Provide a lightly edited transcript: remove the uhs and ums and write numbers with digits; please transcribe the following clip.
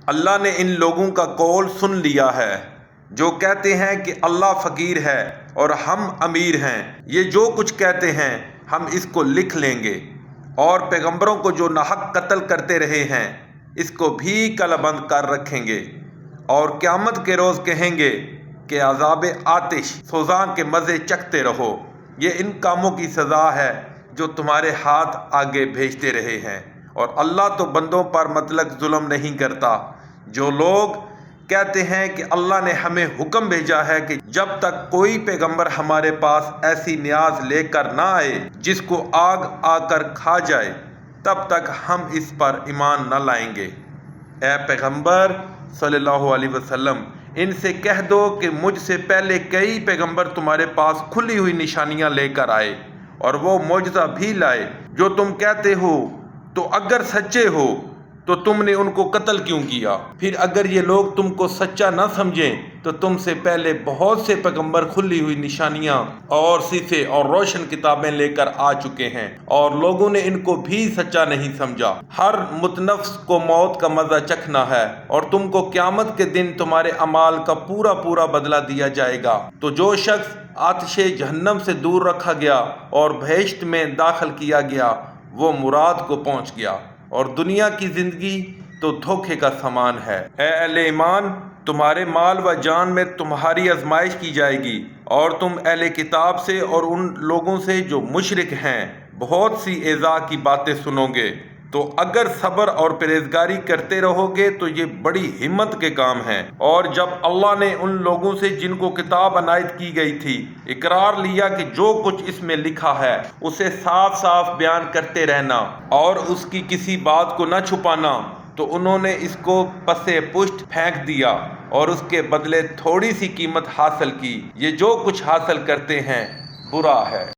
اللہ نے ان لوگوں کا قول سن لیا ہے جو کہتے ہیں کہ اللہ فقیر ہے اور ہم امیر ہیں، یہ جو کچھ کہتے ہیں ہم اس کو لکھ لیں گے، اور پیغمبروں کو جو ناحق قتل کرتے رہے ہیں اس کو بھی کلہ بند کر رکھیں گے، اور قیامت کے روز کہیں گے کہ عذاب آتش سوزاں کے مزے چکھتے رہو، یہ ان کاموں کی سزا ہے جو تمہارے ہاتھ آگے بھیجتے رہے ہیں، اور اللہ تو بندوں پر مطلق ظلم نہیں کرتا۔ جو لوگ کہتے ہیں کہ اللہ نے ہمیں حکم بھیجا ہے کہ جب تک کوئی پیغمبر ہمارے پاس ایسی نیاز لے کر نہ آئے جس کو آگ آ کر کھا جائے تب تک ہم اس پر ایمان نہ لائیں گے۔ اے پیغمبر صلی اللہ علیہ وسلم، ان سے کہہ دو کہ مجھ سے پہلے کئی پیغمبر تمہارے پاس کھلی ہوئی نشانیاں لے کر آئے اور وہ معجزہ بھی لائے جو تم کہتے ہو، تو اگر سچے ہو تو تم نے ان کو قتل کیوں کیا؟ پھر اگر یہ لوگ تم کو سچا نہ سمجھیں تو تم سے پہلے بہت سے پیغمبر کھلی ہوئی نشانیاں اور صفے اور روشن کتابیں لے کر آ چکے ہیں، اور لوگوں نے ان کو بھی سچا نہیں سمجھا۔ ہر متنفس کو موت کا مزہ چکھنا ہے، اور تم کو قیامت کے دن تمہارے اعمال کا پورا پورا بدلہ دیا جائے گا۔ تو جو شخص آتش جہنم سے دور رکھا گیا اور بہشت میں داخل کیا گیا وہ مراد کو پہنچ گیا، اور دنیا کی زندگی تو دھوکے کا سامان ہے۔ اے اہل ایمان، تمہارے مال و جان میں تمہاری آزمائش کی جائے گی، اور تم اہل کتاب سے اور ان لوگوں سے جو مشرک ہیں بہت سی ایذا کی باتیں سنو گے، تو اگر صبر اور پرہیزگاری کرتے رہو گے تو یہ بڑی ہمت کے کام ہیں۔ اور جب اللہ نے ان لوگوں سے جن کو کتاب عنایت کی گئی تھی اقرار لیا کہ جو کچھ اس میں لکھا ہے اسے صاف صاف بیان کرتے رہنا اور اس کی کسی بات کو نہ چھپانا، تو انہوں نے اس کو پسے پشت پھینک دیا اور اس کے بدلے تھوڑی سی قیمت حاصل کی۔ یہ جو کچھ حاصل کرتے ہیں برا ہے۔